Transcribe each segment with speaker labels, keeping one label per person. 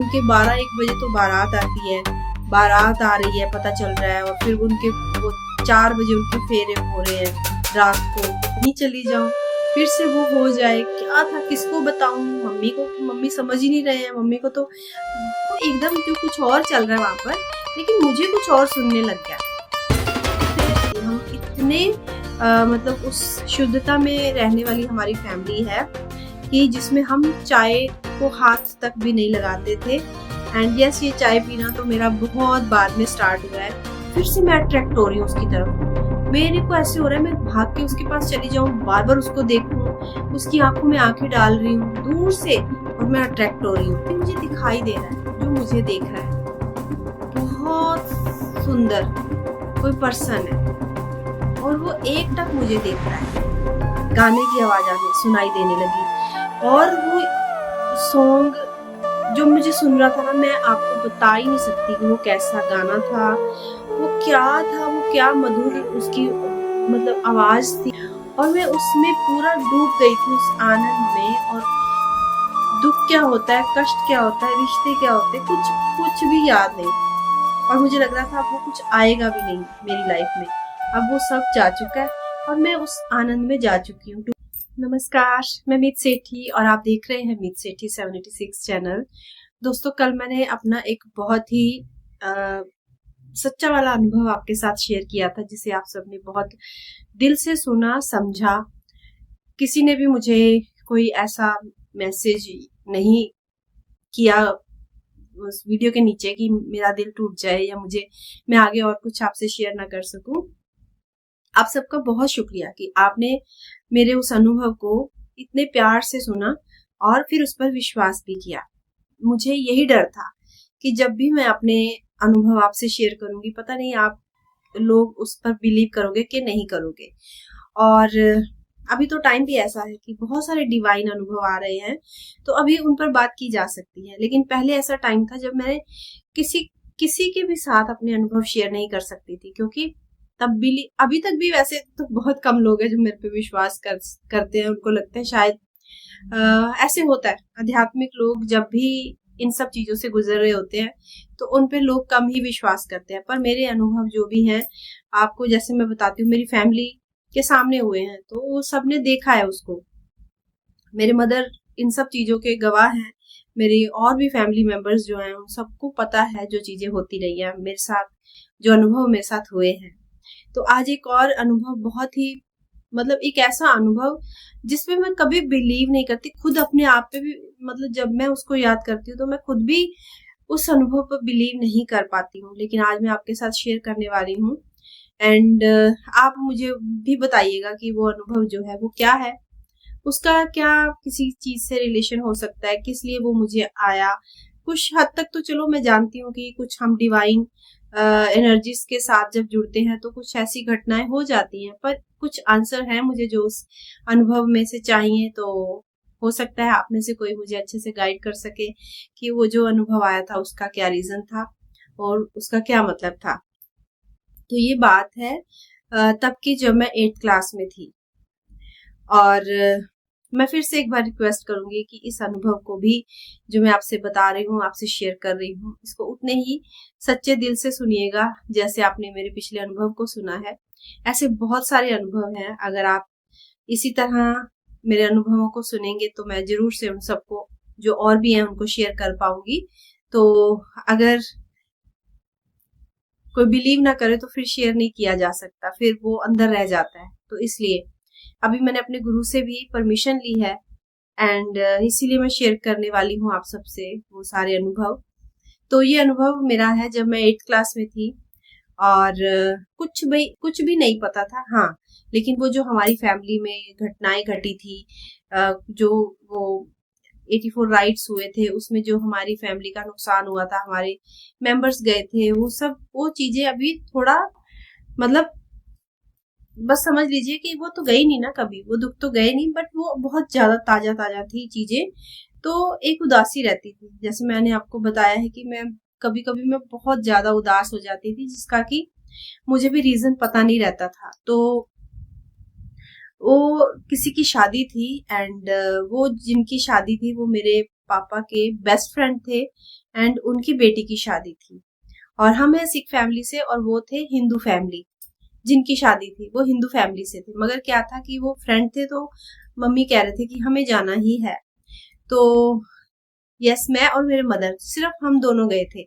Speaker 1: उनके 12-1 बजे तो बारात आती है, बारात आ रही है पता चल रहा है, और फिर उनके वो 4 बजे उनके फेरे हो रहे हैं रात को। नहीं चली जाऊं, फिर से वो हो जाए, क्या था किसको बताऊं, मम्मी को, मम्मी समझ ही नहीं रहे हैं, मम्मी को तो एकदम जो कुछ और चल रहा है वहां पर, लेकिन मुझे कुछ और सुनने लग गया। हम इतने मतलब उस शुद्धता में रहने वाली हमारी फैमिली है कि जिसमें हम चाय को हाथ तक भी नहीं लगाते थे। एंड यस, ये चाय पीना तो मेरा बहुत बाद में स्टार्ट हुआ है। फिर से मैं अट्रैक्ट हो रही हूँ उसकी तरफ, मेरे को ऐसे हो रहा है मैं भाग के उसके पास चली जाऊँ, बार बार उसको देखूं, उसकी आंखों में आंखें डाल रही हूँ दूर से, और मैं अट्रैक्ट हो रही हूँ। मुझे दिखाई दे रहा है जो मुझे देख रहा है, बहुत सुंदर कोई पर्सन है, और वो एकटक मुझे देख रहा है। गाने की आवाज आने सुनाई देने लगी, और वो सॉन्ग जो मुझे सुन रहा था ना, मैं आपको बता ही नहीं सकती कि वो कैसा गाना था, वो क्या था, वो क्या मधुर उसकी मतलब आवाज थी, और मैं उसमें पूरा डूब गई थी उस आनंद में। और दुख क्या होता है, कष्ट क्या होता है, रिश्ते क्या होते हैं, कुछ भी याद नहीं, और मुझे लग रहा था अब वो कुछ आएगा भी नहीं मेरी लाइफ में, अब वो सब जा चुका है और मैं उस आनंद में जा चुकी हूँ। नमस्कार, मैं मीत सेठी और आप देख रहे हैं मीत सेठी 76 चैनल। दोस्तों, कल मैंने अपना एक बहुत ही सच्चा वाला अनुभव आपके साथ शेयर किया था, जिसे आप सबने बहुत दिल से सुना, समझा। किसी ने भी मुझे कोई ऐसा मैसेज नहीं किया उस वीडियो के नीचे कि मेरा दिल टूट जाए या मैं आगे और कुछ आपसे शेयर ना कर सकूं। आप सबका बहुत शुक्रिया कि आपने मेरे उस अनुभव को इतने प्यार से सुना और फिर उस पर विश्वास भी किया। मुझे यही डर था कि जब भी मैं अपने अनुभव आपसे शेयर करूंगी, पता नहीं आप लोग उस पर बिलीव करोगे कि नहीं करोगे। और अभी तो टाइम भी ऐसा है कि बहुत सारे डिवाइन अनुभव आ रहे हैं, तो अभी उन पर बात की जा सकती है। लेकिन पहले ऐसा टाइम था जब मैं किसी के भी साथ अपने अनुभव शेयर नहीं कर सकती थी, क्योंकि अभी तक भी वैसे तो बहुत कम लोग हैं जो मेरे पे विश्वास करते हैं। उनको लगता है शायद ऐसे होता है, आध्यात्मिक लोग जब भी इन सब चीजों से गुजर रहे होते हैं तो उन पे लोग कम ही विश्वास करते हैं। पर मेरे अनुभव जो भी हैं, आपको जैसे मैं बताती हूँ, मेरी फैमिली के सामने हुए हैं, तो सबने देखा है उसको। मेरे मदर इन सब चीजों के गवाह हैं, मेरी और भी फैमिली मेंबर्स जो हैं उन सबको पता है जो चीजें होती रही है मेरे साथ, जो अनुभव मेरे साथ हुए हैं। तो आज एक और अनुभव, बहुत ही मतलब एक ऐसा अनुभव जिसमें मैं कभी बिलीव नहीं करती, खुद अपने आप पे भी, मतलब जब मैं उसको याद करती हूँ तो मैं खुद भी उस अनुभव पर बिलीव नहीं कर पाती हूँ। लेकिन आज मैं आपके साथ शेयर करने वाली हूँ। एंड आप मुझे भी बताइएगा कि वो अनुभव जो है वो क्या है, उसका क्या किसी चीज से रिलेशन हो सकता है, किस लिए वो मुझे आया। कुछ हद तक तो चलो मैं जानती हूँ कि कुछ हम डिवाइन एनर्जीज के साथ जब जुड़ते हैं तो कुछ ऐसी घटनाएं हो जाती हैं, पर कुछ आंसर है मुझे जो उस अनुभव में से चाहिए। तो हो सकता है आप में से कोई मुझे अच्छे से गाइड कर सके कि वो जो अनुभव आया था उसका क्या रीजन था और उसका क्या मतलब था। तो ये बात है तब की, जब मैं 8th क्लास में थी। और मैं फिर से एक बार रिक्वेस्ट करूंगी कि इस अनुभव को भी जो मैं आपसे बता रही हूँ, आपसे शेयर कर रही हूँ, इसको उतने ही सच्चे दिल से सुनिएगा जैसे आपने मेरे पिछले अनुभव को सुना है। ऐसे बहुत सारे अनुभव हैं, अगर आप इसी तरह मेरे अनुभवों को सुनेंगे तो मैं जरूर से उन सबको जो और भी हैं उनको शेयर कर पाऊंगी। तो अगर कोई बिलीव ना करे तो फिर शेयर नहीं किया जा सकता, फिर वो अंदर रह जाता है। तो इसलिए अभी मैंने अपने गुरु से भी परमिशन ली है, एंड इसीलिए मैं शेयर करने वाली हूँ आप सबसे वो सारे अनुभव। तो ये अनुभव मेरा है जब मैं 8th क्लास में थी, और कुछ भी नहीं पता था। हाँ, लेकिन वो जो हमारी फैमिली में घटनाएं घटी थी, जो वो 84 राइट्स हुए थे, उसमें जो हमारी फैमिली का नुकसान हुआ था, हमारे मेंबर्स गए थे, वो चीजें अभी थोड़ा मतलब बस समझ लीजिए कि वो तो गई नहीं ना कभी, वो दुख तो गए नहीं, बट वो बहुत ज्यादा ताजा ताजा थी चीजें। तो एक उदासी रहती थी, जैसे मैंने आपको बताया है कि कभी कभी मैं बहुत ज्यादा उदास हो जाती थी, जिसका कि मुझे भी रीजन पता नहीं रहता था। तो वो किसी की शादी थी, एंड वो जिनकी शादी थी वो मेरे पापा के बेस्ट फ्रेंड थे, एंड उनकी बेटी की शादी थी। और हम हैं सिख फैमिली से और वो थे हिंदू फैमिली, जिनकी शादी थी वो हिंदू फैमिली से थे। मगर क्या था कि वो फ्रेंड थे, तो मम्मी कह रहे थे कि हमें जाना ही है। तो यस, मैं और मेरे मदर सिर्फ हम दोनों गए थे।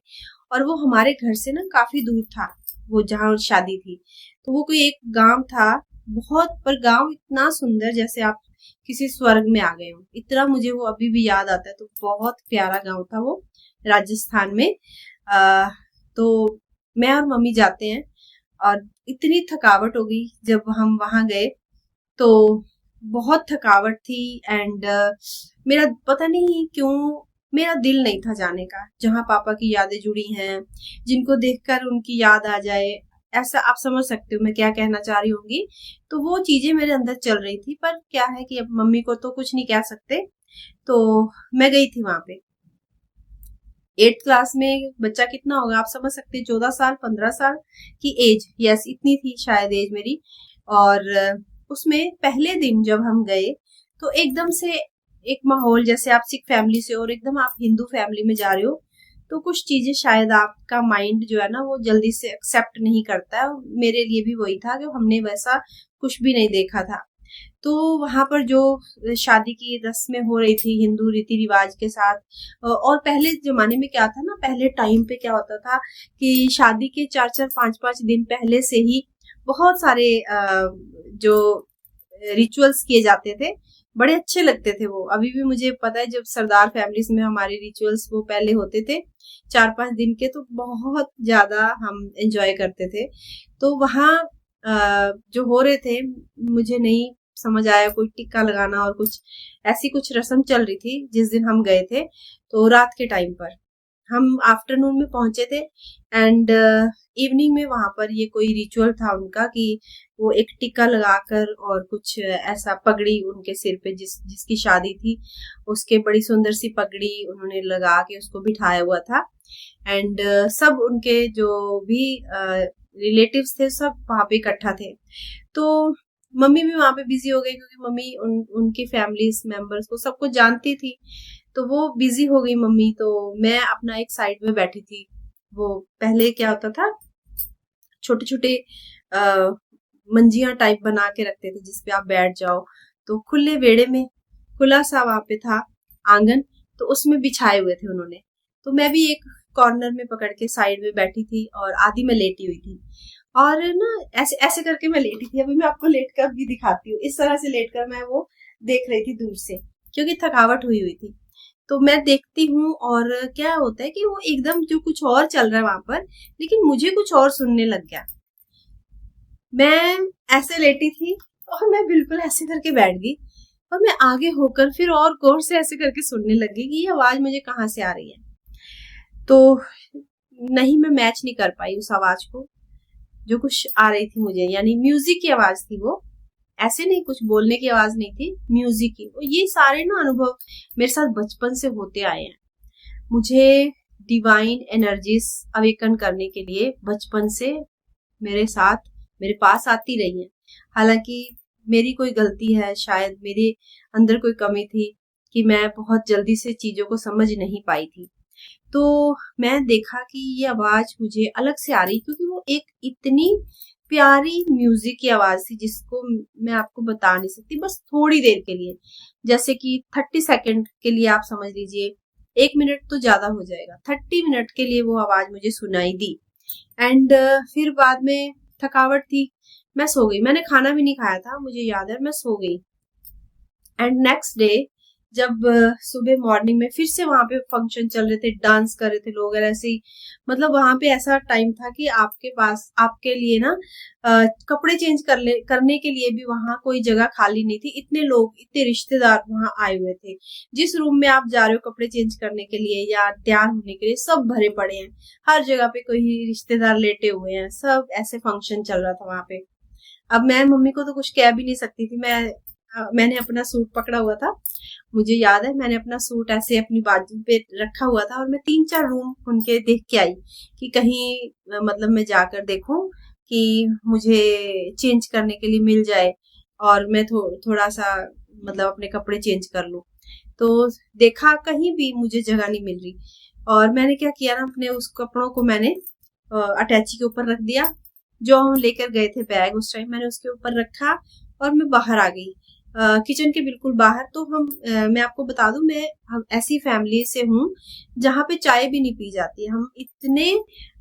Speaker 1: और वो हमारे घर से ना काफी दूर था, वो जहाँ शादी थी। तो वो कोई एक गांव था बहुत, पर गांव इतना सुंदर जैसे आप किसी स्वर्ग में आ गए हो, इतना मुझे वो अभी भी याद आता है। तो बहुत प्यारा गांव था वो, राजस्थान में। तो मैं और मम्मी जाते हैं और इतनी थकावट हो गई जब हम वहां गए, तो बहुत थकावट थी। एंड मेरा पता नहीं क्यों मेरा दिल नहीं था जाने का, जहाँ पापा की यादें जुड़ी हैं, जिनको देखकर उनकी याद आ जाए, ऐसा आप समझ सकते हो मैं क्या कहना चाह रही होंगी। तो वो चीजें मेरे अंदर चल रही थी, पर क्या है कि अब मम्मी को तो कुछ नहीं कह सकते। तो मैं गई थी वहां पे। 8th क्लास में बच्चा कितना होगा आप समझ सकते हैं, 14 साल 15 साल की एज, यस इतनी थी शायद एज मेरी। और उसमें पहले दिन जब हम गए तो एकदम से एक माहौल, जैसे आप सिख फैमिली से और एकदम आप हिंदू फैमिली में जा रहे हो, तो कुछ चीजें शायद आपका माइंड जो है ना वो जल्दी से एक्सेप्ट नहीं करता है। मेरे लिए भी वही था कि हमने वैसा कुछ भी नहीं देखा था। तो वहां पर जो शादी की रस्में हो रही थी हिंदू रीति रिवाज के साथ, और पहले जमाने में क्या था ना, पहले टाइम पे क्या होता था कि शादी के 4-4 5-5 दिन पहले से ही बहुत सारे जो रिचुअल्स किए जाते थे, बड़े अच्छे लगते थे वो। अभी भी मुझे पता है जब सरदार फैमिलीज में हमारे रिचुअल्स वो पहले होते थे 4-5 दिन के, तो बहुत ज्यादा हम एंजॉय करते थे। तो वहाँ जो हो रहे थे मुझे नहीं समझ आया, कोई टिक्का लगाना और कुछ ऐसी कुछ रस्म चल रही थी जिस दिन हम गए थे। तो रात के टाइम पर हम आफ्टरनून में पहुंचे थे, एंड इवनिंग में वहां पर ये कोई रिचुअल था उनका कि वो एक टिक्का लगाकर और कुछ ऐसा पगड़ी उनके सिर पे, जिसकी शादी थी उसके बड़ी सुंदर सी पगड़ी उन्होंने लगा के उसको बिठाया हुआ था। एंड सब उनके जो भी रिलेटिव्स थे सब वहां पे इकट्ठा थे। तो मम्मी भी वहां पे बिजी हो गई, क्योंकि मम्मी उनकी फैमिली मेंबर्स को सबको जानती थी, तो वो बिजी हो गई मम्मी। तो मैं अपना एक साइड में बैठी थी। वो पहले क्या होता था, छोटे छोटे मंजियां टाइप बना के रखते थे जिसपे आप बैठ जाओ। तो खुले वेड़े में खुला सा वहां पे था आंगन, तो उसमें बिछाए हुए थे उन्होंने। तो मैं भी एक कॉर्नर में पकड़ के साइड में बैठी थी और आधी में लेटी हुई थी। और ना ऐसे ऐसे करके मैं लेटी थी, अभी मैं आपको लेट कर भी दिखाती हूँ। इस तरह से लेट कर मैं वो देख रही थी दूर से, क्योंकि थकावट हुई हुई थी। तो मैं देखती हूँ और क्या होता है कि वो एकदम जो कुछ और चल रहा है वहां पर, लेकिन मुझे कुछ और सुनने लग गया। मैं ऐसे लेटी थी और मैं बिल्कुल ऐसे करके बैठ गई, और मैं आगे होकर फिर और गौर से ऐसे करके सुनने लगी कि ये आवाज मुझे कहाँ से आ रही है। तो नहीं, मैं मैच नहीं कर पाई उस आवाज को जो कुछ आ रही थी मुझे, यानी म्यूजिक की आवाज थी वो, ऐसे नहीं, कुछ बोलने की आवाज नहीं थी, म्यूजिक की। ये सारे ना अनुभव मेरे साथ बचपन से होते आए हैं। मुझे डिवाइन एनर्जीज अवेकन करने के लिए बचपन से मेरे साथ मेरे पास आती रही है। हालांकि मेरी कोई गलती है, शायद मेरे अंदर कोई कमी थी कि मैं बहुत जल्दी से चीजों को समझ नहीं पाई थी। तो मैं देखा कि ये आवाज मुझे अलग से आ रही, क्योंकि वो एक इतनी प्यारी म्यूजिक की आवाज थी जिसको मैं आपको बता नहीं सकती। बस थोड़ी देर के लिए, जैसे कि 30 सेकंड के लिए आप समझ लीजिए, 1 मिनट तो ज्यादा हो जाएगा, 30 मिनट के लिए वो आवाज मुझे सुनाई दी। एंड फिर बाद में थकावट थी, मैं सो गई। मैंने खाना भी नहीं खाया था, मुझे याद है, मैं सो गई। एंड नेक्स्ट डे जब सुबह मॉर्निंग में फिर से वहां पे फंक्शन चल रहे थे, डांस कर रहे थे लोग, और ऐसे ही मतलब वहां पे ऐसा टाइम था कि आपके पास आपके लिए ना कपड़े चेंज करने के लिए भी वहां कोई जगह खाली नहीं थी। इतने लोग, इतने रिश्तेदार वहां आए हुए थे। जिस रूम में आप जा रहे हो कपड़े चेंज करने के लिए या तैयार होने के लिए, सब भरे पड़े हैं। हर जगह पे कोई रिश्तेदार लेटे हुए हैं, सब ऐसे फंक्शन चल रहा था वहां पे। अब मैं मम्मी को तो कुछ कह भी नहीं सकती थी। मैंने अपना सूट पकड़ा हुआ था, मुझे याद है, मैंने अपना सूट ऐसे अपनी बाजू पे रखा हुआ था, और मैं 3-4 रूम उनके देख के आई कि कहीं मतलब मैं जाकर देखूं कि मुझे चेंज करने के लिए मिल जाए और मैं थोड़ा सा मतलब अपने कपड़े चेंज कर लूं। तो देखा, कहीं भी मुझे जगह नहीं मिल रही। और मैंने क्या किया ना, अपने उस कपड़ों को मैंने अटैची के ऊपर रख दिया। जो हम लेकर गए थे बैग उस टाइम, मैंने उसके ऊपर रखा और मैं बाहर आ गई, किचन के बिल्कुल बाहर। तो मैं आपको बता दूं, हम ऐसी फैमिली से हूँ जहाँ पे चाय भी नहीं पी जाती। हम इतने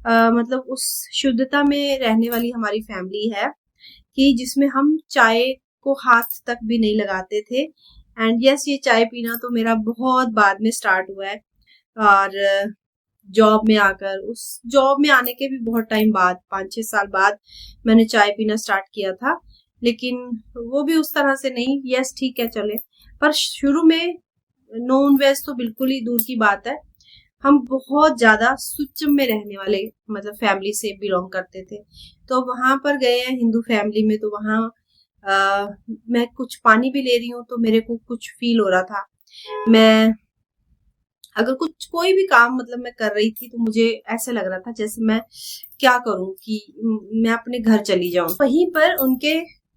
Speaker 1: मतलब उस शुद्धता में रहने वाली हमारी फैमिली है कि जिसमें हम चाय को हाथ तक भी नहीं लगाते थे। एंड यस, ये चाय पीना तो मेरा बहुत बाद में स्टार्ट हुआ है। और जॉब में आकर, उस जॉब में आने के भी बहुत टाइम बाद, 5-6 साल बाद मैंने चाय पीना स्टार्ट किया था। लेकिन वो भी उस तरह से नहीं। यस, ठीक है, चले। पर शुरू में नॉन वेज तो बिल्कुल ही दूर की बात है। हम बहुत ज्यादा सुच में रहने वाले मतलब फैमिली से बिलोंग करते थे। तो वहां पर गए हैं हिंदू फैमिली में, तो वहां मैं कुछ पानी भी ले रही हूँ तो मेरे को कुछ फील हो रहा था। मैं अगर कुछ कोई भी काम मतलब मैं कर रही थी तो मुझे ऐसे लग रहा था जैसे मैं क्या करूं कि मैं अपने घर चली जाऊं। वहीं पर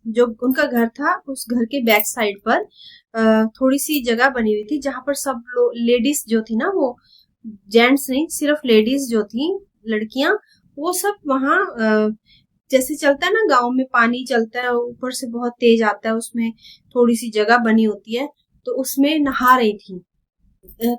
Speaker 1: जो उनका घर था, उस घर के बैक साइड पर थोड़ी सी जगह बनी हुई थी जहां पर सब लेडीज जो थी ना, वो जेंट्स नहीं, सिर्फ लेडीज जो थी, लड़कियां, वो सब वहां जैसे चलता है ना गांव में, पानी चलता है ऊपर से बहुत तेज आता है, उसमें थोड़ी सी जगह बनी होती है, तो उसमें नहा रही थी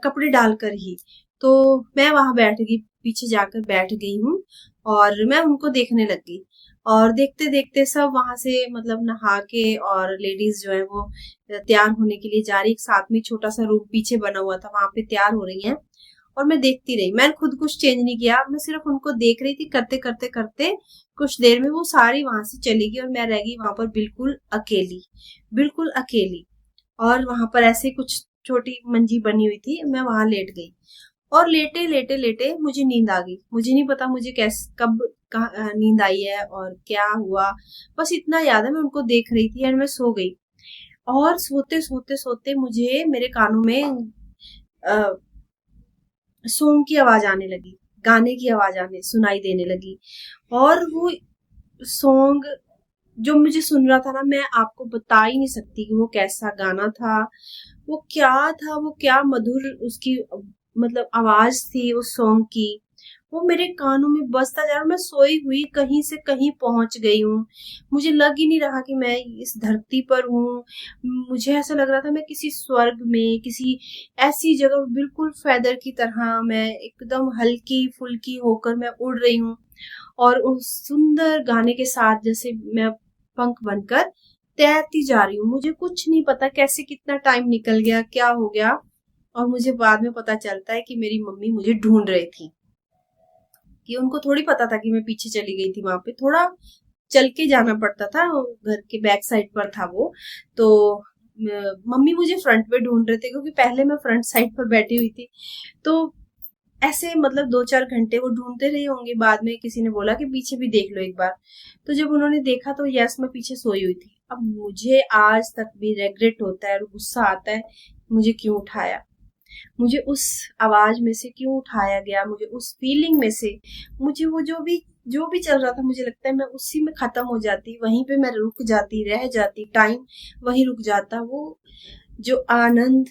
Speaker 1: कपड़े डालकर ही। तो मैं वहां बैठ गई, पीछे जाकर बैठ गई हूँ और मैं उनको देखने लग गई। और देखते देखते सब वहां से मतलब नहा के, और लेडीज जो है वो तैयार होने के लिए जा रही, साथ में छोटा सा रूम पीछे बना हुआ था, वहां पे तैयार हो रही हैं। और मैं देखती रही, मैंने खुद कुछ चेंज नहीं किया, मैं सिर्फ उनको देख रही थी। करते करते करते कुछ देर में वो सारी वहां से चली गई और मैं रह गई वहां पर बिल्कुल अकेली, बिल्कुल अकेली। और वहां पर ऐसे कुछ छोटी मंजी बनी हुई थी, मैं वहां लेट गई और लेटे लेटे लेटे मुझे नींद आ गई। मुझे नहीं पता मुझे कैसे कब नींद आई है और क्या हुआ, बस इतना याद है मैं उनको देख रही थी एंड मैं सो गई। और सोते सोते सोते मुझे मेरे कानों में सॉन्ग की आवाज आने लगी, गाने की आवाज आने सुनाई देने लगी। और वो सॉन्ग जो मुझे सुन रहा था ना, मैं आपको बता ही नहीं सकती कि वो कैसा गाना था, वो क्या था, वो क्या मधुर उसकी मतलब आवाज थी उस सॉन्ग की। वो मेरे कानों में बजता जा रहा, मैं सोई हुई कहीं से कहीं पहुंच गई हूँ। मुझे लग ही नहीं रहा कि मैं इस धरती पर हूँ। मुझे ऐसा लग रहा था मैं किसी स्वर्ग में, किसी ऐसी जगह, बिल्कुल फेदर की तरह मैं एकदम हल्की फुल्की होकर मैं उड़ रही हूँ। और उस सुंदर गाने के साथ जैसे मैं पंख बनकर तैरती जा रही हूँ। मुझे कुछ नहीं पता कैसे कितना टाइम निकल गया, क्या हो गया। और मुझे बाद में पता चलता है कि मेरी मम्मी मुझे ढूंढ रही थी, कि उनको थोड़ी पता था कि मैं पीछे चली गई थी। वहां पे थोड़ा चल के जाना पड़ता था, घर के बैक साइड पर था वो। तो मम्मी मुझे फ्रंट पे ढूंढ रहे थे क्योंकि पहले मैं फ्रंट साइड पर बैठी हुई थी। तो ऐसे मतलब 2-4 घंटे वो ढूंढते रहे होंगे। बाद में किसी ने बोला कि पीछे भी देख लो एक बार। तो जब उन्होंने देखा तो यस, मैं पीछे सोई हुई थी। अब मुझे आज तक भी रेग्रेट होता है और गुस्सा आता है, मुझे क्यों उठाया, मुझे उस आवाज में से क्यों उठाया गया, मुझे उस फीलिंग में से, मुझे वो जो भी चल रहा था, मुझे लगता है मैं उसी में खत्म हो जाती, वहीं पे मैं रुक जाती, रह जाती, टाइम वहीं रुक जाता। वो जो आनंद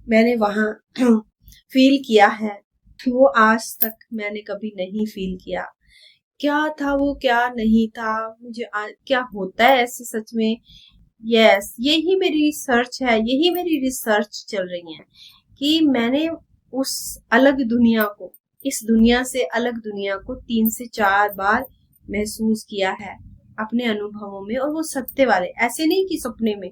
Speaker 1: मैंने वहां फील किया है, वो आज तक मैंने कभी नहीं फील किया। क्या था वो, क्या नहीं था, क्या होता है ऐसे सच में। यस, यही मेरी रिसर्च है, यही मेरी रिसर्च चल रही है कि मैंने उस अलग दुनिया को, इस दुनिया से अलग दुनिया को 3 से 4 बार महसूस किया है अपने अनुभवों में। और वो सत्य वाले, ऐसे नहीं कि सपने में,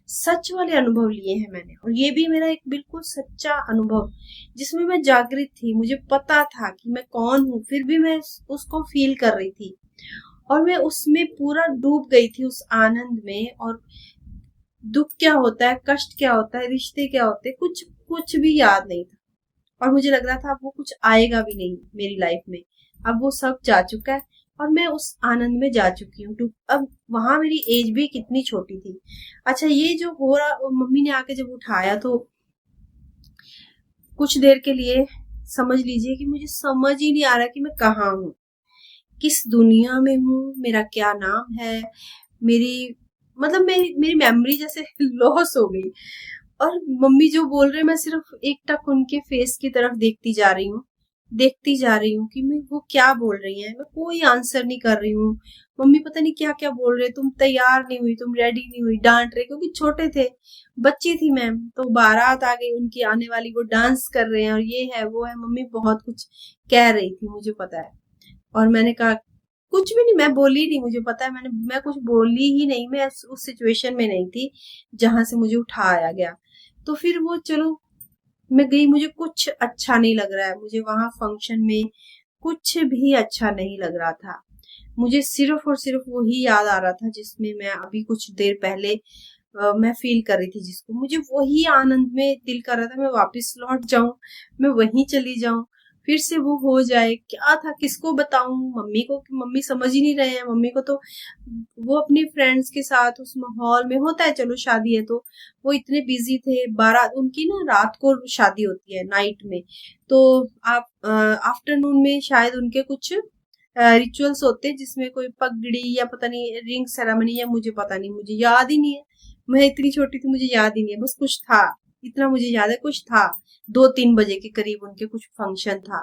Speaker 1: सच वाले अनुभव लिए हैं मैंने। और ये भी मेरा एक बिल्कुल सच्चा अनुभव जिसमें मैं जागृत थी, मुझे पता था कि मैं कौन हूँ, फिर भी मैं उसको फील कर रही थी। और मैं उसमें पूरा डूब गई थी उस आनंद में। और दुख क्या होता है, कष्ट क्या होता है, रिश्ते क्या होते हैं, कुछ कुछ भी याद नहीं था। और मुझे लग रहा था अब वो कुछ आएगा भी नहीं मेरी लाइफ में, अब वो सब जा चुका है और मैं उस आनंद में जा चुकी हूँ। अब वहां मेरी एज भी कितनी छोटी थी। अच्छा, ये जो हो रहा, मम्मी ने आके जब उठाया तो कुछ देर के लिए समझ लीजिए कि मुझे समझ ही नहीं आ रहा कि मैं कहाँ हूँ, किस दुनिया में हूँ, मेरा क्या नाम है। मेरी मेरी मेमोरी जैसे लॉस हो गई। और मम्मी जो बोल रहे मैं सिर्फ एक टक उनके फेस की तरफ देखती जा रही हूँ कि मैं वो क्या बोल रही हैं। मैं कोई आंसर नहीं कर रही हूँ। मम्मी पता नहीं क्या क्या बोल रहे, तुम तैयार नहीं हुई, तुम रेडी नहीं हुई, डांट रहे क्योंकि छोटे थे, बच्ची थी मैम। तो बारात आ गई उनकी आने वाली, वो डांस कर रहे हैं और ये है वो है। मम्मी बहुत कुछ कह रही थी, मुझे पता है। और मैंने कहा कुछ भी नहीं, मैं बोली नहीं, मुझे पता है मैं कुछ बोली ही नहीं। मैं उस सिचुएशन में नहीं थी जहां से मुझे उठाया गया। तो फिर वो चलो मैं गई, मुझे कुछ अच्छा नहीं लग रहा है। मुझे वहां फंक्शन में कुछ भी अच्छा नहीं लग रहा था। मुझे सिर्फ और सिर्फ वही याद आ रहा था जिसमें मैं अभी कुछ देर पहले मैं फील कर रही थी, जिसको मुझे वही आनंद में दिल कर रहा था मैं वापस लौट जाऊं, मैं वहीं चली जाऊं, फिर से वो हो जाए। क्या था, किसको बताऊं, मम्मी को? मम्मी समझ ही नहीं रहे हैं। मम्मी को तो वो अपने फ्रेंड्स के साथ उस माहौल में होता है, चलो शादी है तो वो इतने बिजी थे। बारात उनकी ना रात को शादी होती है, नाइट में। तो आप आफ्टरनून में शायद उनके कुछ रिचुअल्स होते हैं जिसमें कोई पगड़ी या पता नहीं रिंग सेरेमनी, या मुझे पता नहीं, मुझे याद ही नहीं है। मैं इतनी छोटी थी, मुझे याद ही नहीं है। बस कुछ था, इतना मुझे याद है, कुछ था। 2-3 बजे के करीब उनके कुछ फंक्शन था।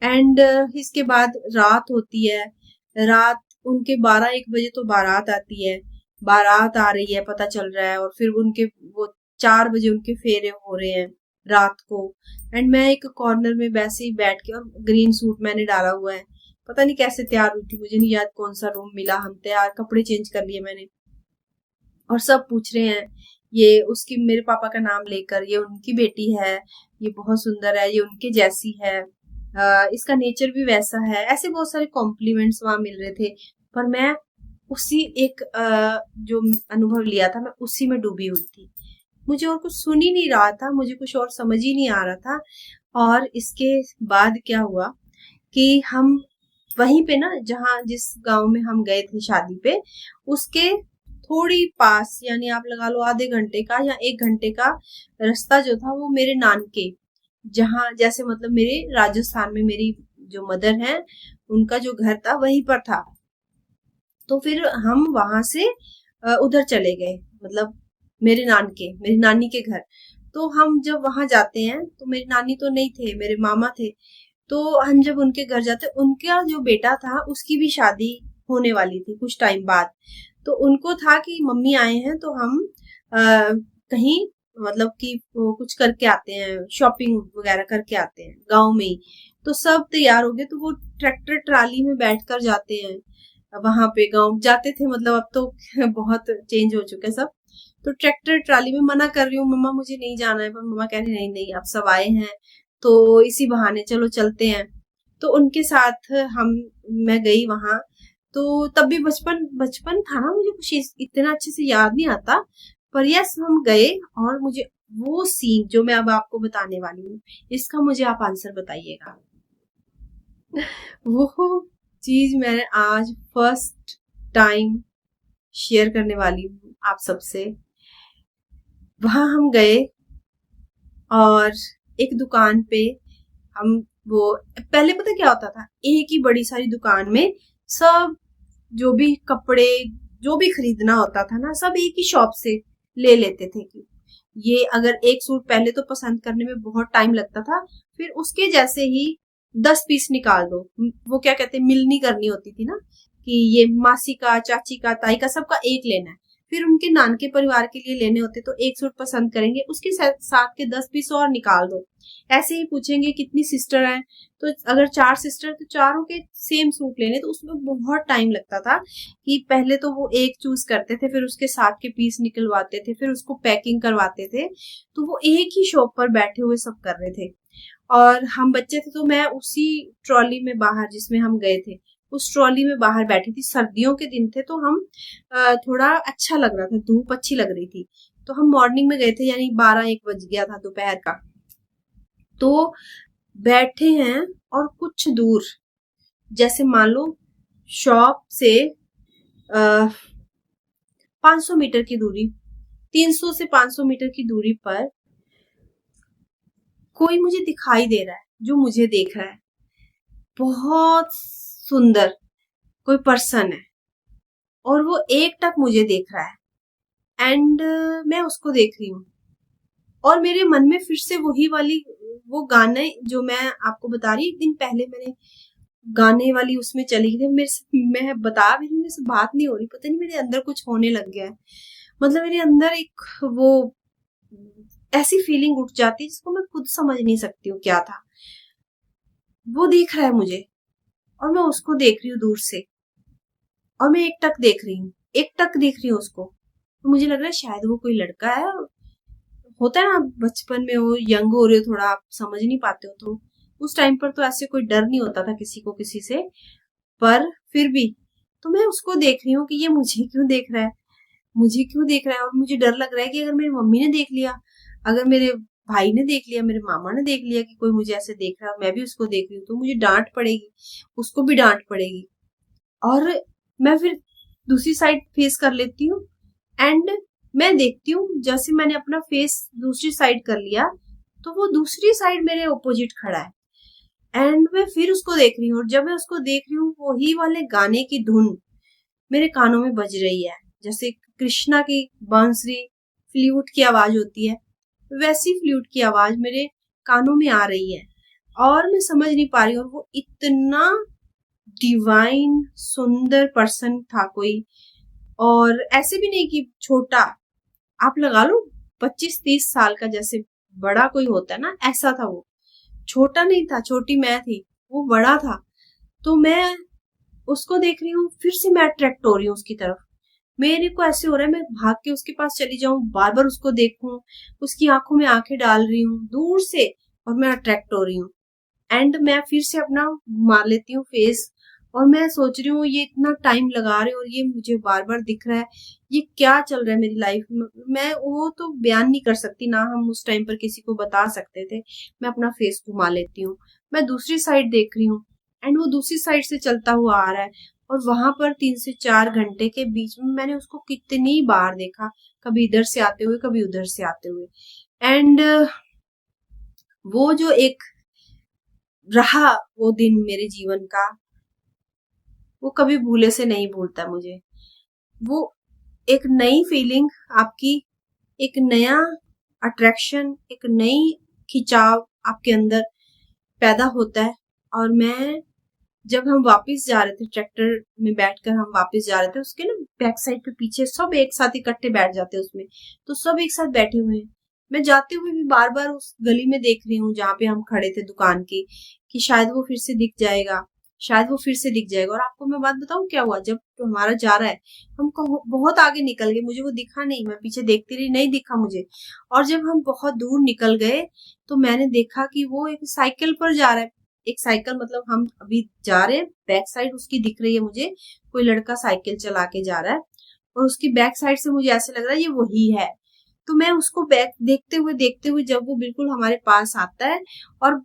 Speaker 1: एंड इसके बाद रात होती है। रात उनके 12-1 बजे तो बारात आती है। बारात आ रही है पता चल रहा है, और फिर उनके वो 4 बजे उनके फेरे हो रहे हैं रात को। एंड मैं एक कॉर्नर में वैसे ही बैठ के, और ग्रीन सूट मैंने डाला हुआ है, पता नहीं कैसे तैयार हुई थी, मुझे नहीं याद कौन सा रूम मिला, हम तैयार, कपड़े चेंज कर लिए मैंने। और सब पूछ रहे हैं ये उसकी, मेरे पापा का नाम लेकर, ये उनकी बेटी है, ये बहुत सुंदर है, ये उनके जैसी है, इसका नेचर भी वैसा है। ऐसे बहुत सारे कॉम्प्लीमेंट्स वहां मिल रहे थे। पर मैं उसी एक जो अनुभव लिया था, मैं उसी में डूबी हुई थी। मुझे और कुछ सुन ही नहीं रहा था, मुझे कुछ और समझ ही नहीं आ रहा था। और इसके बाद क्या हुआ कि हम वहीं पे ना, जहाँ जिस गांव में हम गए थे शादी पे, उसके थोड़ी पास, यानी आप लगा लो आधे घंटे का या 1 घंटे का रास्ता जो था, वो मेरे नानके, जहाँ जैसे मतलब मेरे राजस्थान में मेरी जो मदर है उनका जो घर था वहीं पर था। तो फिर हम वहां से उधर चले गए, मतलब मेरी नानी के घर। तो हम जब वहां जाते हैं तो मेरी नानी तो नहीं थे, मेरे मामा थे। तो हम जब उनके घर जाते, उनका जो बेटा था उसकी भी शादी होने वाली थी कुछ टाइम बाद। तो उनको था कि मम्मी आए हैं तो हम कहीं, मतलब कि वो कुछ करके आते हैं, शॉपिंग वगैरह करके आते हैं गांव में ही। तो सब तैयार हो गए, तो वो ट्रैक्टर ट्राली में बैठकर जाते हैं वहां पे। गांव जाते थे, मतलब अब तो बहुत चेंज हो चुके सब। तो ट्रैक्टर ट्राली में, मना कर रही हूँ मम्मा मुझे नहीं जाना है, पर मम्मा कह रहे नहीं नहीं आप सब आए हैं तो इसी बहाने चलो चलते हैं। तो उनके साथ मैं गई वहां। तो तब भी बचपन बचपन था ना, मुझे कुछ इतना अच्छे से याद नहीं आता। पर यस, हम गए। और मुझे वो सीन जो मैं अब आपको बताने वाली हूँ, इसका मुझे आप आंसर बताइएगा। वो चीज मैंने आज फर्स्ट टाइम शेयर करने वाली हूँ आप सबसे। वहां हम गए और एक दुकान पे हम, वो पहले पता क्या होता था, एक ही बड़ी सारी दुकान में सब जो भी कपड़े, जो भी खरीदना होता था ना, सब एक ही शॉप से ले लेते थे। कि ये अगर एक सूट पहले तो पसंद करने में बहुत टाइम लगता था, फिर उसके जैसे ही 10 पीस निकाल दो, वो क्या कहते हैं, मिलनी करनी होती थी ना, कि ये मासी का, चाची का, ताई का, सबका एक लेना है। फिर उनके नानके परिवार के लिए लेने होते तो एक सूट पसंद करेंगे, उसके साथ के 10 पीस और निकाल दो। ऐसे ही पूछेंगे कितनी सिस्टर हैं, तो अगर 4 सिस्टर तो चारों के सेम सूट लेने, तो उसमें बहुत टाइम लगता था। कि पहले तो वो एक चूज करते थे, फिर उसके साथ के पीस निकलवाते थे, फिर उसको पैकिंग करवाते थे। तो वो एक ही शॉप पर बैठे हुए सब कर रहे थे। और हम बच्चे थे, तो मैं उसी ट्रॉली में बाहर, जिसमें हम गए थे, उस ट्रॉली में बाहर बैठी थी। सर्दियों के दिन थे तो हम थोड़ा अच्छा लग रहा था, धूप अच्छी लग रही थी। तो हम मॉर्निंग में गए थे, यानी 12-1 बज गया था दोपहर का। तो बैठे हैं और कुछ दूर, जैसे मान लो शॉप से 500 मीटर की दूरी, 300 से 500 मीटर की दूरी पर कोई मुझे दिखाई दे रहा है, जो मुझे देख रहा है। बहुत सुंदर कोई पर्सन है, और वो एक टक मुझे देख रहा है। एंड मैं उसको देख रही हूँ। और मेरे मन में फिर से वही वाली वो गाने जो मैं आपको बता रही, एक दिन पहले मैंने गाने वाली उसमें चली गई, मैं बता भी मेरे से बात नहीं हो रही, पता नहीं मेरे अंदर कुछ होने लग गया है। मतलब मेरे अंदर एक वो ऐसी फीलिंग उठ जाती है जिसको मैं खुद समझ नहीं सकती हूँ क्या था। वो देख रहा है मुझे और मैं उसको देख रही हूँ दूर से, और मैं एक टक देख रही हूँ, एक टक देख रही हूँ उसको। तो मुझे लग रहा है शायद वो कोई लड़का है। होता है ना बचपन में, वो यंग हो रहे हो थोड़ा, आप समझ नहीं पाते हो, तो उस टाइम पर तो ऐसे कोई डर नहीं होता था किसी को किसी से, पर फिर भी तो मैं उसको देख रही हूँ कि ये मुझे क्यों देख रहा है, मुझे क्यों देख रहा है। और मुझे डर लग रहा है कि अगर मेरी मम्मी ने देख लिया, अगर मेरे भाई ने देख लिया, मेरे मामा ने देख लिया कि कोई मुझे ऐसे देख रहा है, मैं भी उसको देख रही हूँ, तो मुझे डांट पड़ेगी, उसको भी डांट पड़ेगी। और मैं फिर दूसरी साइड फेस कर लेती हूँ, एंड मैं देखती हूँ जैसे मैंने अपना फेस दूसरी साइड कर लिया, तो वो दूसरी साइड मेरे ऑपोजिट खड़ा है, एंड मैं फिर उसको देख रही हूँ। और जब मैं उसको देख रही हूँ, वही वाले गाने की धुन मेरे कानों में बज रही है, जैसे कृष्णा की बांसुरी फ्लूट की आवाज होती है, वैसी फ्लूट की आवाज मेरे कानों में आ रही है, और मैं समझ नहीं पा रही। और वो इतना डिवाइन सुंदर पर्सन था कोई, और ऐसे भी नहीं कि छोटा, आप लगा लो 25-30 साल का, जैसे बड़ा कोई होता है ना, ऐसा था वो। छोटा नहीं था, छोटी मैं थी, वो बड़ा था। तो मैं उसको देख रही हूँ, फिर से मैं अट्रैक्ट हो रही हूँ उसकी तरफ। मेरे को ऐसे हो रहा है मैं भाग के उसके पास चली जाऊं, बार बार उसको देखूं, उसकी आंखों में आंखें डाल रही हूँ दूर से, और मैं अट्रैक्ट हो रही हूँ। एंड मैं फिर से अपना मार लेती हूँ फेस, और मैं सोच रही हूँ ये इतना टाइम लगा रहे और ये मुझे बार बार दिख रहा है, ये क्या चल रहा है मेरी लाइफ में। मैं वो तो बयान नहीं कर सकती ना, हम उस टाइम पर किसी को बता सकते थे। मैं अपना फेस घुमा लेती हूँ, मैं दूसरी साइड देख रही हूँ, एंड वो दूसरी साइड से चलता हुआ आ रहा है। और वहां पर 3 से 4 घंटे के बीच में मैंने उसको कितनी बार देखा, कभी इधर से आते हुए, कभी उधर से आते हुए। एंड वो जो एक रहा वो दिन मेरे जीवन का, वो कभी भूले से नहीं भूलता मुझे। वो एक नई फीलिंग आपकी, एक नया अट्रैक्शन, एक नई खिंचाव आपके अंदर पैदा होता है। और मैं, जब हम वापस जा रहे थे, ट्रैक्टर में बैठकर हम वापस जा रहे थे, उसके ना बैक साइड पे पीछे सब एक साथ इकट्ठे बैठ जाते हैं उसमें, तो सब एक साथ बैठे हुए हैं। मैं जाते हुए भी बार बार उस गली में देख रही हूँ जहाँ पे हम खड़े थे दुकान की, कि शायद वो फिर से दिख जाएगा, शायद वो फिर से दिख जाएगा। और आपको मैं बात बताऊं क्या हुआ, जब हमारा जा रहा है, हम बहुत आगे निकल गए, मुझे वो दिखा नहीं, मैं पीछे देखती रही, नहीं दिखा मुझे। और जब हम बहुत दूर निकल गए, तो मैंने देखा कि वो एक साइकिल पर जा रहा है। एक साइकिल, मतलब हम अभी जा रहे हैं, बैक साइड उसकी दिख रही है मुझे, कोई लड़का साइकिल चला के जा रहा है, और उसकी बैक साइड से मुझे ऐसे लग रहा है ये वही है। तो मैं उसको बैक देखते हुए जब वो बिल्कुल हमारे पास आता है और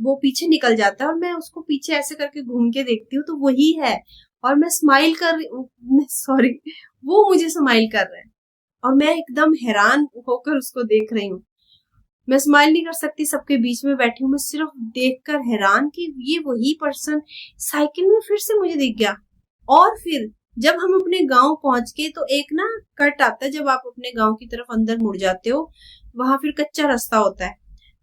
Speaker 1: वो पीछे निकल जाता है, और मैं उसको पीछे ऐसे करके घूम के देखती हूँ, तो वही है। और मैं स्माइल कर रही, सॉरी, वो मुझे स्माइल कर रहा है, और मैं एकदम हैरान होकर उसको देख रही हूँ। मैं स्माइल नहीं कर सकती, सबके बीच में बैठी हूँ, मैं सिर्फ देखकर हैरान कि ये वही पर्सन साइकिल में फिर से मुझे दिख गया। और फिर जब हम अपने गांव पहुंच के, तो एक ना कट आता है, जब आप अपने गांव की तरफ अंदर मुड़ जाते हो, वहां फिर कच्चा रास्ता होता है,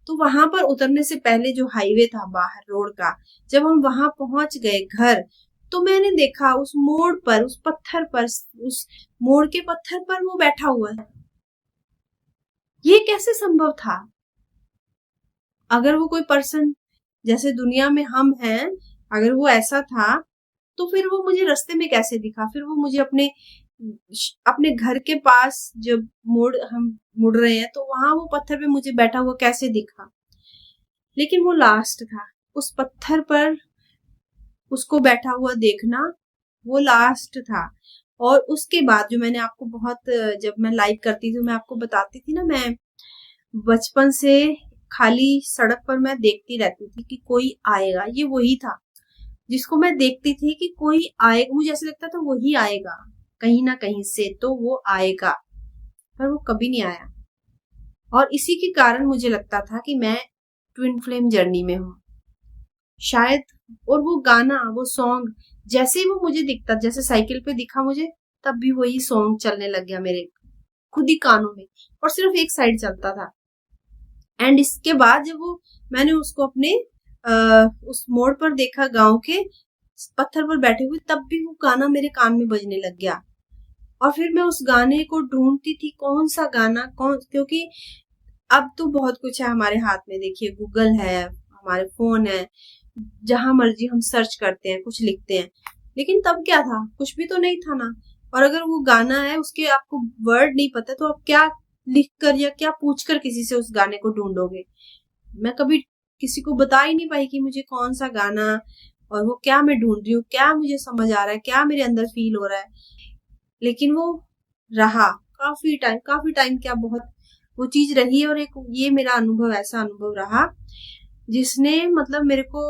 Speaker 1: तो वहां पर उतरने से पहले जो हाईवे था बाहर रोड का, जब हम वहां पहुंच गए घर, तो मैंने देखा उस मोड़ पर, उस पत्थर पर, उस मोड़ के पत्थर पर वो बैठा हुआ है। ये कैसे संभव था? अगर वो कोई पर्सन जैसे दुनिया में हम हैं, अगर वो ऐसा था, तो फिर वो मुझे रास्ते में कैसे दिखा? फिर वो मुझे अपने अपने घर के पास जब हम मुड़ रहे हैं, तो वहां वो पत्थर पे मुझे बैठा हुआ कैसे दिखा? लेकिन वो लास्ट था, उस पत्थर पर उसको बैठा हुआ देखना वो लास्ट था। और उसके बाद जो मैंने आपको बहुत, जब मैं लाइव करती थी, मैं आपको बताती थी ना, मैं बचपन से खाली सड़क पर मैं देखती रहती थी कि कोई आएगा, ये वही था जिसको मैं देखती थी कि कोई आएगा, मुझे ऐसा लगता था वही आएगा कहीं ना कहीं से, तो वो आएगा, पर वो कभी नहीं आया। और इसी के कारण मुझे लगता था कि मैं ट्विन फ्लेम जर्नी में हूँ शायद। और वो गाना, वो सॉन्ग, जैसे ही वो मुझे दिखता, जैसे साइकिल पे दिखा मुझे, तब भी वही सॉन्ग चलने लग गया मेरे खुद ही कानों में, और सिर्फ एक साइड चलता था। एंड इसके बाद जब वो मैंने उसको अपने उस मोड़ पर देखा गांव के पत्थर पर बैठे हुए, तब भी वो गाना मेरे कान में बजने लग गया। और फिर मैं उस गाने को ढूंढती थी, कौन सा गाना, क्योंकि अब तो बहुत कुछ है हमारे हाथ में, देखिए गूगल है, हमारे फोन है, जहां मर्जी हम सर्च करते हैं, कुछ लिखते हैं। लेकिन तब क्या था, कुछ भी तो नहीं था ना। और अगर वो गाना है, उसके आपको वर्ड नहीं पता, तो आप क्या लिख कर या क्या पूछ कर किसी से उस गाने को ढूंढोगे। मैं कभी किसी को बता ही नहीं पाई कि मुझे कौन सा गाना और वो क्या मैं ढूंढ रही हूँ, क्या मुझे समझ आ रहा है, क्या मेरे अंदर फील हो रहा है। लेकिन वो रहा काफी टाइम क्या, बहुत वो चीज रही। और एक ये मेरा अनुभव, ऐसा अनुभव रहा जिसने मतलब मेरे को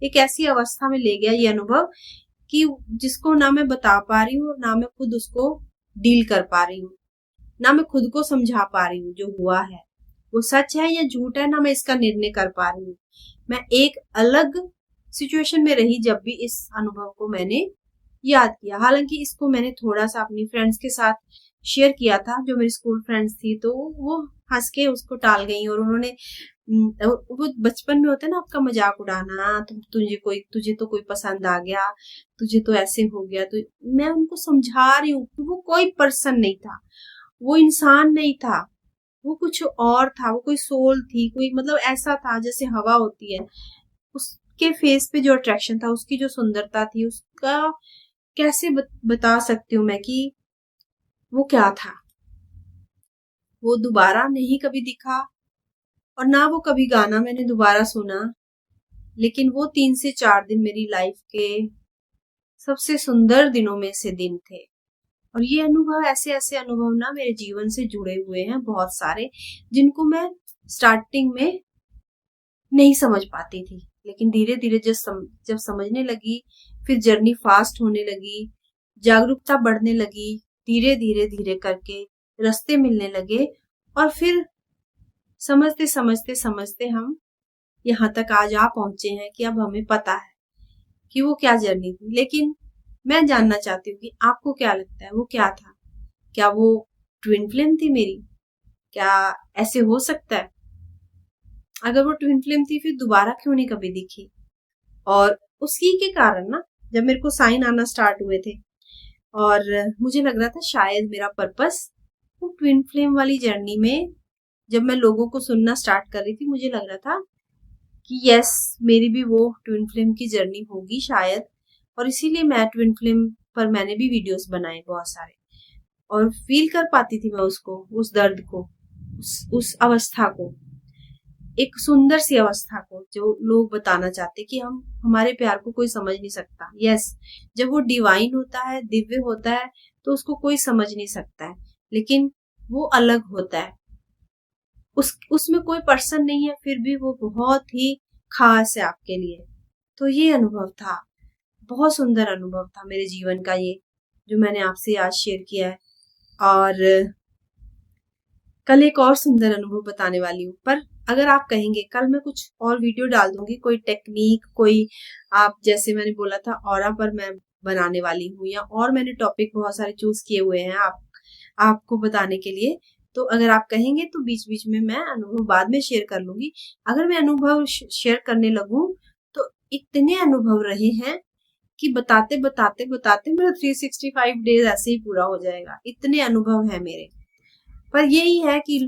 Speaker 1: एक ऐसी अवस्था में ले गया, ये अनुभव, कि जिसको ना मैं बता पा रही हूँ और ना मैं खुद उसको डील कर पा रही हूँ, ना मैं खुद को समझा पा रही हूँ जो हुआ है वो सच है या झूठ है, ना मैं इसका निर्णय कर पा रही हूँ। मैं एक अलग सिचुएशन में रही जब भी इस अनुभव को मैंने याद किया। हालांकि इसको मैंने थोड़ा सा अपनी फ्रेंड्स के साथ शेयर किया था, जो मेरी स्कूल फ्रेंड्स थी, तो वो हंस के उसको टाल गई। और उन्होंने वो बचपन में होता है ना, आपका मजाक उड़ाना, तुझे तो कोई पसंद आ गया, तुझे तो ऐसे हो गया। तो मैं उनको समझा रही हूँ, वो कोई पर्सन नहीं था, वो इंसान नहीं था, वो कुछ और था, वो कोई सोल थी, कोई मतलब ऐसा था जैसे हवा होती है। उसके फेस पे जो अट्रैक्शन था, उसकी जो सुंदरता थी, उसका कैसे बता सकती हूँ मैं कि वो क्या था। वो दोबारा नहीं कभी दिखा और ना वो कभी गाना मैंने दोबारा सुना। लेकिन वो 3 से 4 दिन मेरी लाइफ के सबसे सुंदर दिनों में से दिन थे। और ये अनुभव, ऐसे ऐसे अनुभव ना मेरे जीवन से जुड़े हुए हैं बहुत सारे, जिनको मैं स्टार्टिंग में नहीं समझ पाती थी। लेकिन धीरे धीरे जब समझने लगी, फिर जर्नी फास्ट होने लगी, जागरूकता बढ़ने लगी, धीरे धीरे धीरे करके रास्ते मिलने लगे। और फिर समझते समझते समझते हम यहाँ तक आज आ पहुंचे हैं कि अब हमें पता है कि वो क्या जर्नी थी। लेकिन मैं जानना चाहती हूँ कि आपको क्या लगता है, वो क्या था? क्या वो ट्विन फ्लेम थी मेरी? क्या ऐसे हो सकता है? अगर वो ट्विन फ्लेम थी, फिर दोबारा क्यों नहीं कभी दिखी? और उसी के कारण ना, जब मेरे को साइन आना स्टार्ट हुए थे और मुझे लग रहा था शायद मेरा पर्पस वो ट्विन फ्लेम वाली जर्नी में, जब मैं लोगों को सुनना स्टार्ट कर रही थी, मुझे लग रहा था कि यस, मेरी भी वो ट्विन फ्लेम की जर्नी होगी शायद। और इसीलिए मैं ट्विन फ्लेम पर मैंने भी वीडियोस बनाए बहुत सारे, और फील कर पाती थी मैं उसको, उस दर्द को, उस अवस्था को, एक सुंदर सी अवस्था को, जो लोग बताना चाहते कि हमारे प्यार को कोई समझ नहीं सकता। यस, जब वो डिवाइन होता है, दिव्य होता है, तो उसको कोई समझ नहीं सकता है। लेकिन वो अलग होता है, उसमें कोई पर्सन नहीं है, फिर भी वो बहुत ही खास है आपके लिए। तो ये अनुभव था, बहुत सुंदर अनुभव था मेरे जीवन का ये, जो मैंने आपसे आज शेयर किया है। और कल एक और सुंदर अनुभव बताने वाली हूँ। पर अगर आप कहेंगे, कल मैं कुछ और वीडियो डाल दूंगी, कोई टेक्निक, कोई, आप जैसे मैंने बोला था ऑरा पर मैं बनाने वाली हूँ, या और मैंने टॉपिक बहुत सारे चूज किए हुए हैं आपको बताने के लिए। तो अगर आप कहेंगे तो बीच बीच में मैं अनुभव बाद में शेयर कर लूंगी। अगर मैं अनुभव शेयर करने लगूं तो इतने अनुभव रहे हैं कि बताते बताते बताते मेरा 365 डेज ऐसे ही पूरा हो जाएगा, इतने अनुभव है मेरे। पर यही है कि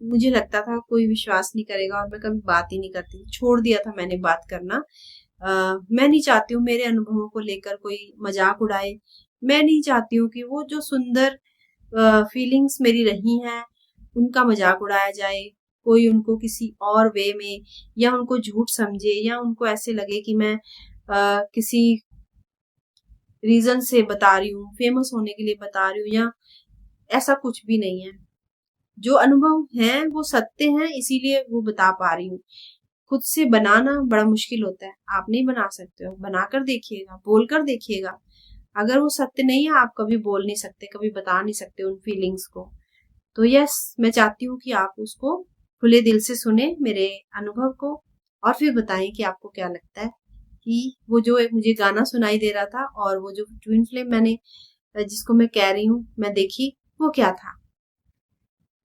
Speaker 1: मुझे लगता था कोई विश्वास नहीं करेगा और मैं कभी बात ही नहीं करती, छोड़ दिया था मैंने बात करना। मैं नहीं चाहती हूँ मेरे अनुभवों को लेकर कोई मजाक उड़ाए। मैं नहीं चाहती हूँ कि वो जो सुंदर फीलिंग्स मेरी रही हैं उनका मजाक उड़ाया जाए, कोई उनको किसी और वे में, या उनको झूठ समझे, या उनको ऐसे लगे कि मैं किसी रीजन से बता रही हूँ, फेमस होने के लिए बता रही हूँ, या ऐसा कुछ भी नहीं है। जो अनुभव हैं वो सत्य हैं, इसीलिए वो बता पा रही हूँ। खुद से बनाना बड़ा मुश्किल होता है, आप नहीं बना सकते हो, बनाकर देखिएगा, बोलकर देखिएगा। अगर वो सत्य नहीं है, आप कभी बोल नहीं सकते, कभी बता नहीं सकते उन फीलिंग्स को। तो यस, मैं चाहती हूँ कि आप उसको खुले दिल से सुने, मेरे अनुभव को, और फिर बताएं कि आपको क्या लगता है कि वो जो मुझे गाना सुनाई दे रहा था और वो जो ट्विन फ्लेम मैंने, जिसको मैं कह रही हूँ मैं देखी, वो क्या था।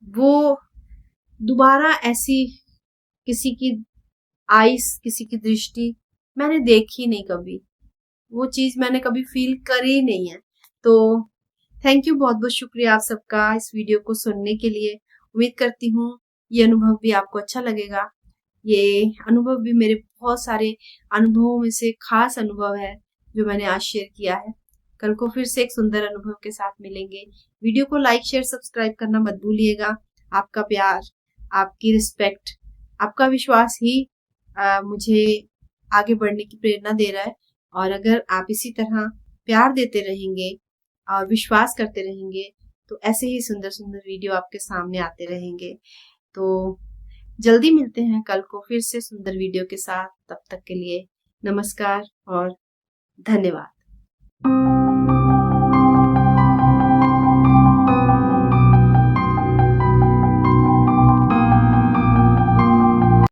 Speaker 1: वो दोबारा ऐसी किसी की आइस, किसी की दृष्टि मैंने देखी नहीं कभी, वो चीज मैंने कभी फील करी नहीं है। तो थैंक यू, बहुत बहुत शुक्रिया आप सबका इस वीडियो को सुनने के लिए। उम्मीद करती हूँ ये अनुभव भी आपको अच्छा लगेगा। ये अनुभव भी मेरे बहुत सारे अनुभवों में से खास अनुभव है जो मैंने आज शेयर किया है। कल को फिर से एक सुंदर अनुभव के साथ मिलेंगे। वीडियो को लाइक शेयर सब्सक्राइब करना मत भूलिएगा। आपका प्यार, आपकी रिस्पेक्ट, आपका विश्वास ही मुझे आगे बढ़ने की प्रेरणा दे रहा है। और अगर आप इसी तरह प्यार देते रहेंगे और विश्वास करते रहेंगे तो ऐसे ही सुंदर सुंदर वीडियो आपके सामने आते रहेंगे। तो जल्दी मिलते हैं कल को फिर से सुंदर वीडियो के साथ। तब तक के लिए नमस्कार और धन्यवाद।